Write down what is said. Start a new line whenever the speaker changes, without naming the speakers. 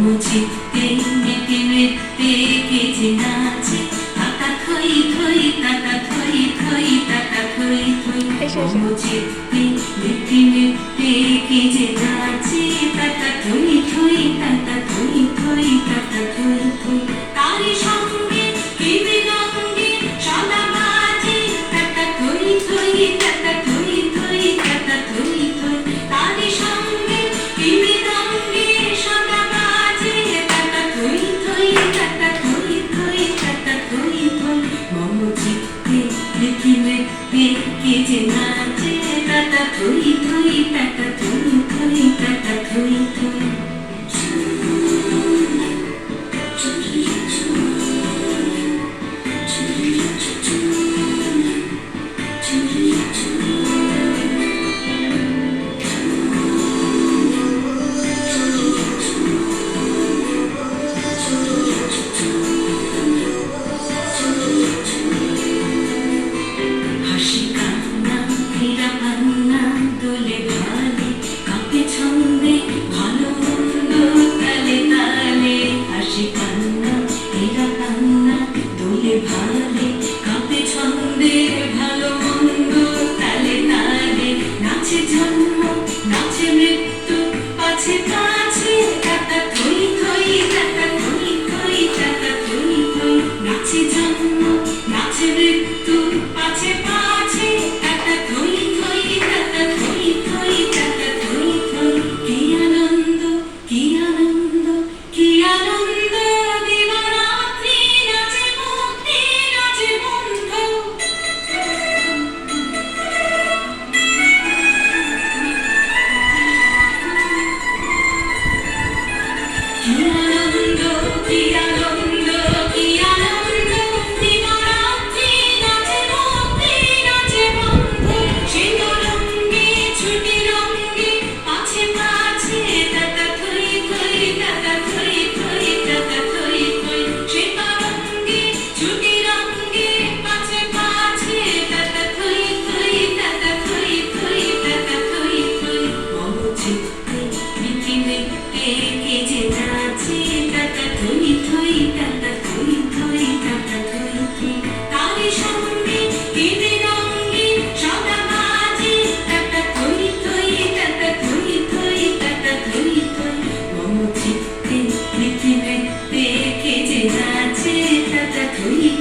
চিত্তে মেতে মেতে কে যে নাচে তাতা থই থই তাতা থই থই তাতা থই থই মম চিত্তে মেতে মেতে কে যে নাচে তাতা থই থই তাতা থই থই তাতা থই থই তারি সঙ্গে কি বিনঙ্গে সদা বাজে তাতা থই থই তাতা থই থই তাতা থই থই তারি সঙ্গে কি বিনঙ্গে সদা বাজে তাতা থই থই তাতা থই থই তাতা থই থই মম চিত্তে মেতে মেতে কে যে নাচে তাতা থই থই তাতা থই থই তাতা থই থই হাসি কান্না হীরা ভান্না দোলে ভালে কাঁপে ছন্দে ভালো মন্দ তালে তালে হাসি কান্না হীরা ভান্না দোলে ভালে কাঁপে ছন্দে ভালো মন্দ তালে তালে নাচে জন্ম নাচে মৃত্যু পাছে পাছে তাতা থই থই তাতা থই থই তাতা থই থই নাচে জন্ম নাচে মৃত্যু পাছে পাছে তাতা থই থই তাতা থই থই তাতা থই থই কি আনন্দ কি আনন্দ কি আনন্দ দিবারাত্রি নাচে মুক্তি নাচে বন্ধু কি আনন্দ কি আনন্দ কি আনন্দ দিবারাত্রি নাচে মুক্তি নাচে বন্ধু সিঁদুরঙ্গে ছুটি রঙ্গে পাছে পাছে তাতা থই থই তাতা থই থই তাতা থই থই সিঁদুরঙ্গে ছুটি রঙ্গে পাছে পাছে তাতা থই থই তাতা থই থই তাতা থই থই মম চিত্তে মেতে মেতে কে যে নাচে তাতা থই থই তাতা থই থই তাতা থই থই তারি সঙ্গে কি বিনঙ্গে সদা বাজে তাতা থই থই তাতা থই থই তাতা থই থই মম চিত্তে মেতে মেতে কে যে নাচে তাতা থই